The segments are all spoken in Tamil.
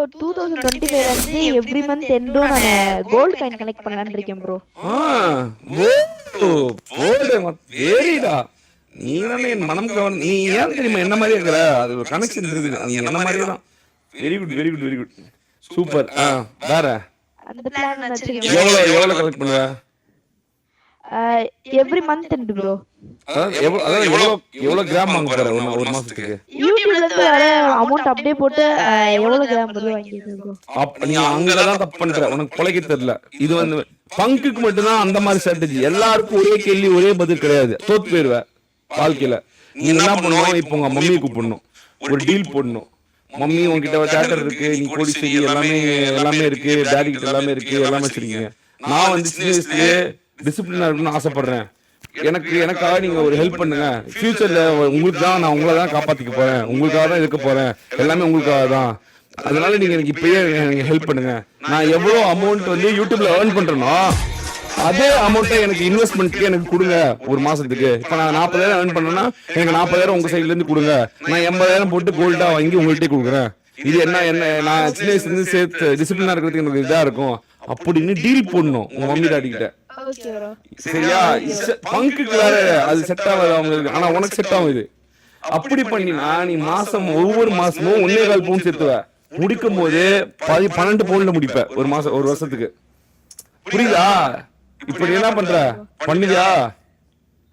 2025 வந்து எவ்ரி மந்த் எண்டும் நான் கோல்ட் காயின் கலெக்ட் பண்ணலான்னு இருக்கேன் ப்ரோ. வெரிடா, நீ தானே என் மனம் கவர்ந்து. நீ ஏன் தெரியுமா என்ன மாதிரி இருக்கிற, அது ஒரு கனெக்ஷன் இருக்குது, அது என்ன மாதிரியே தான். Very good very good very good, super. வேற அந்த பிளான் வச்சிருக்கேன். எவ்வளவு கலெக்ட் பண்ணுவ? Every month end bro. எவ்வளவு கிராம் வாங்க போற ஒரு மாசத்துக்கு? யூடியூப்ல இருந்து வர அமௌண்ட் அப்படியே போட்டு எவ்வளவு கிராம் ப்ரோ வாங்கிடுறேன் ப்ரோ. அப்ப நீ அங்கதான் தப்பு பண்ற, உனக்கு பொழைக்க தெரியல. இது வந்து பங்குக்கு மட்டும்தான் அந்த மாதிரி ஸ்ட்ராட்டஜி. எல்லாருக்கும் ஒரே கேள்வி ஒரே பதில் கிடையாது, தோத்து போயிருவ வாழ்க்கையில. நீ என்ன பண்ணணும், இப்போ உங்க மம்மியை கூப்பிடணும், ஒரு டீல் போடணும். மம்மி உங்ககிட்ட தேட்டர் இருக்கு, நீ கோடிச்சேரி எல்லாமே இருக்கு, டேடி கிட்ட எல்லாமே இருக்கு, எல்லாமே வச்சிருக்கீங்க. நான் வந்து சின்ன வயசுலயே டிசிப்ளினா இருக்கணும்னு ஆசைப்படுறேன். எனக்காக நீங்க ஒரு ஹெல்ப் பண்ணுங்க. ஃபியூச்சர்ல உங்களுக்கு தான், நான் உங்களை தான் காப்பாத்திக்க போறேன், உங்களுக்காக தான் இருக்க போறேன், எல்லாமே உங்களுக்காக தான். அதனால நீங்க எனக்கு இப்பயே ஹெல்ப் பண்ணுங்க. நான் எவ்வளவு அமௌண்ட் வந்து யூடியூப்ல ஏர்ன் பண்றேனோ அதே அமௌண்ட்டை எனக்கு இன்வெஸ்ட்மெண்ட்க்கு எனக்கு கொடுங்க ஒரு மாசத்துக்கு. இப்ப நான் 40,000 ஏர்ன் பண்ணேன்னா எனக்கு 40,000 உங்க சைட்ல இருந்து கொடுங்க. நான் 80,000 போட்டு கோல்டா வாங்கி உங்கள்கிட்ட கொடுக்குறேன். இது என்ன நான் சின்ன வயசுல இருந்து சேர்த்து டிசிப்ளினா இருக்கிறதுக்கு எனக்கு இதா இருக்கும் அப்படின்னு டீல் போடணும் உங்க மம்மி டாடி கிட்ட. சரியா? பங்குக்கு வேற அது செட் ஆகாது அவங்களுக்கு, ஆனா உனக்கு செட் ஆகும் இது. அப்படி பண்ணினா நீ ஒவ்வொரு மாசமும் 1.25 பவுன் சேர்த்துவ. முடிக்கும் போது 12 பவுன்ல முடிப்ப ஒரு வருஷத்துக்கு. புரியுதா? இப்ப என்ன பண்ற பண்ணுவியா?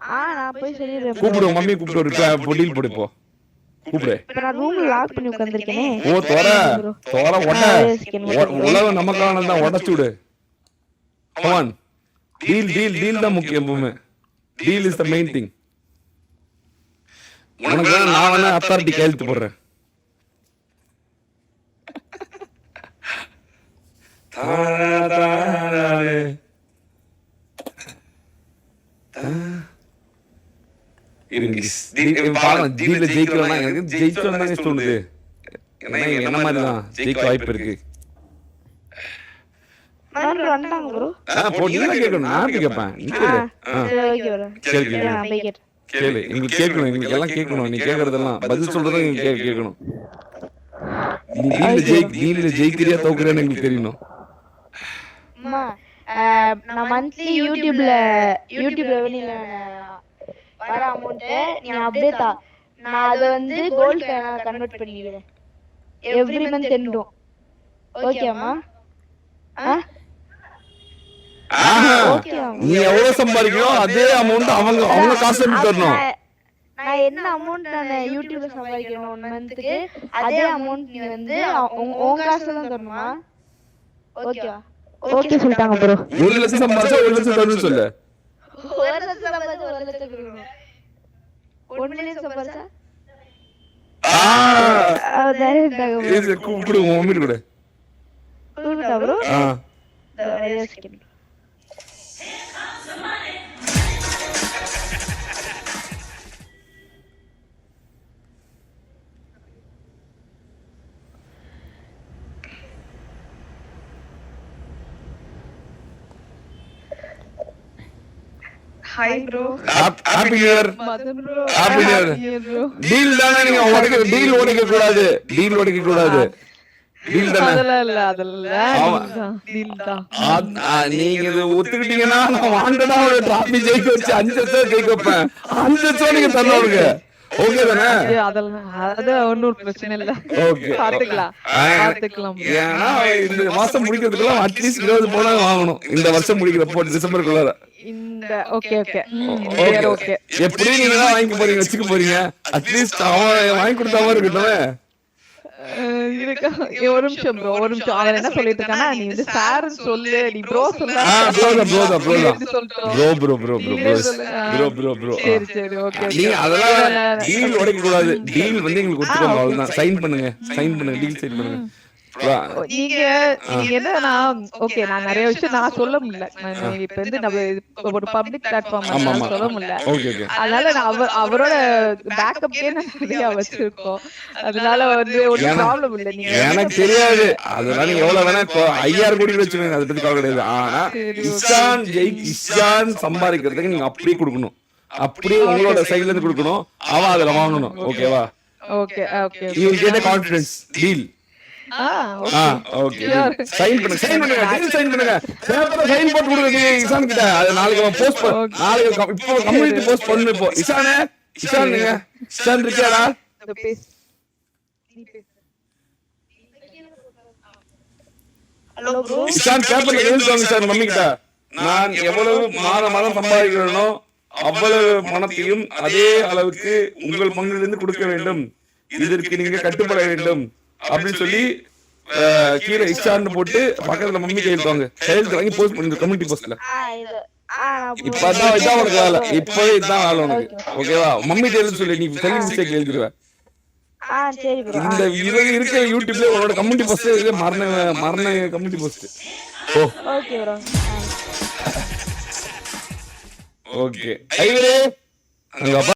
நான் போய் சொல்லிடுறேன். கூப்பிடு மம்மி, கூப்பிடு, ஒரு டீல் போடு. இப்போ கூப்பிடு. நான் ரூம்ல லாக் பண்ணி உட்கார்ந்திருக்கேனே. ஓ தோற உலகம் நமக்கான தான், உடைச்சு விடு. கம் ஆன், டீல் தான் முக்கியம் எப்பவுமே. Deal is the main thing. உனக்கு நான் வேணா அத்தாரிட்டி கையெழுத்து போடுறேன். தோணுது என்ன மாதிரிதான் ஜெயிக்க வாய்ப்பு இருக்கு. கேட்கணும், நான் கேட்பேன். கேளு, எங்களுக்கு கேட்கணும், எங்களுக்கு எல்லாம் கேட்கணும். நீ கேட்கறதெல்லாம் பதில் சொல்றதும் கேட்கணும். நீ ஜெயிக்கிறியா தோக்குறியான்னு எங்களுக்கு தெரியணும். நான் மந்த்லி யூடியூப்ல ரெவென்யூல வர அமௌண்ட் நீ அப்படியே தா. நான் அதை வந்து கோல்ட் கன்வெர்ட் பண்ணிடுவேன் எவ்ரி மந்த் எண்டும். ஓகேமா? நீ எவ்வளவு சம்பாதிக்கணும் அதே அமௌண்ட் அவங்க காசு தரணும். நான் என்ன அமௌண்ட் நான் யூடியூப்ல சம்பாதிக்கணும் ஒன் மந்த்க்கு, அதே அமௌண்ட் நீ வந்து உன் காசுல தான் தரணுமா? ஓகேவா? ஓகே சொல்லிட்டாங்க ப்ரோ. 1 லட்சம் சம்பாதிச்சா 1 லட்சம் தரணும் சொல்லு. 1 லட்சம் சம்பாதிச்சா 1 லட்சம் கொடுக்கணும். 1 மில்லியன் சம்பாதிச்சா கூப்பிடு உங்க மம்மி கூட. கூப்பிட்டா bro? Hi bro. Happy New Year. Happy New Year. Deal தானே, நீங்க டீல் உடைக்க கூடாது. டீல் நீங்க இது ஒத்துக்கிட்டீங்கன்னா நான் வாண்டடா ஒரு டிராபி ஜெயிக்க வச்சு 5 லட்சம் ஜெயிக்க வைப்பேன். 5 லட்சம் நீங்க தரணுங்க. ஓகே தானே? அது ஒண்ணும் பிரச்சனை இல்ல. ஓகே பாத்துக்கலாம். ஏன்னா இந்த மாசம் முடிக்கிறதுக்குள்ள அட்லீஸ்ட் 20 பவுன் வாங்கணும். இந்த வருஷம் முடிக்கிறப்போ டிசம்பருக்குள்ள. ஓகே எப்படி நீங்க தான் வாங்கி போறீங்க, வச்சுக்க போறீங்க. அட்லீஸ்ட் அவன் வாங்கி கொடுத்தா மாதிரி இருக்கட்டும். ஒரு நிமிஷம் ப்ரோ, அவன் என்ன சொல்லிட்டு இருக்கானா, நீ வந்து சார் சொல்லு, நீ ப்ரோ சொல்ல. சரி ஓகே. நீங்க அதெல்லாம் டீல் உடைக்க கூடாது. டீல் வந்து எங்களுக்கு ஒத்துக்கோங்க, அவ்வளவுதான். சைன் பண்ணுங்க, டீல் சைன் பண்ணுங்க. நீங்க என்னன்னா, ஓகே, நான் நிறைய விஷயம் நான் சொல்ல முடியல. இப்ப வந்து நம்ம ஒரு பப்ளிக் பிளாட்ஃபார்ம் சொல்ல முடியல. அதனால நான் அவரோட பேக்கப்கே நிறைய வச்சிருக்கோம். அதனால வந்து ஒரு ப்ராப்ளம் இல்ல. நீங்க எனக்கு தெரியாது, அதனால நீங்க எவ்வளவு வேணா 5000 கோடி வச்சுக்கோங்க, அதை பத்தி கவலை கிடையாது. ஆனா இஷான் சம்பாதிக்கிறதுக்கு நீங்க அப்படியே கொடுக்கணும், அப்படியே உங்களோட சைட்ல இருந்து கொடுக்கணும். அவன் அதுல வாங்கணும். ஓகேவா? Okay. You will get a confidence deal. Okay sign பண்ணுங்க டெய்லி சைன் பண்ணுங்க பேப்பர்ல சைன் போட்டு கொடுங்க இசான் கிட்ட அது நாளைக்கு போஸ்ட் நாளைக்கு இப்போ கம்யூனிட்டி போஸ்ட் பண்ணு இப்போ இசான் நீங்க இசான் இருக்கியாடா ஹலோ ப்ரோ இசான் பேப்பர்ல எழுதுவாங்க சார் மம்மி கிட்ட நான் எவ்வளவு மாதம் சம்பாதிக்கிறேனோ அவ்வளவு பணத்தையும் அதே அளவுக்கு உங்கள் பங்கிலிருந்து கொடுக்க வேண்டும், இதற்கு நீங்க கட்டுப்பட வேண்டும் அப்படின்னு சொல்லி கீழே இஷ்டான்னு போட்டு பக்கத்துல மம்மி கையெழுத்துவாங்க. கையெழுத்து வாங்கி போஸ்ட் பண்ணி கம்யூனிட்டி போஸ்ட்ல. இப்பதான் இதான் உனக்கு வேலை, இப்பவே இதான் வேலை உனக்கு. ஓகேவா? மம்மி கையெழுத்து சொல்லி நீ ஸ்பெல்லிங் மிஸ்டேக் எழுதிடுவ. இந்த இருக்க யூடியூப்ல உன்னோட கம்யூனிட்டி போஸ்ட் மரண community post. Okay bro. Okay ஐவரே அங்க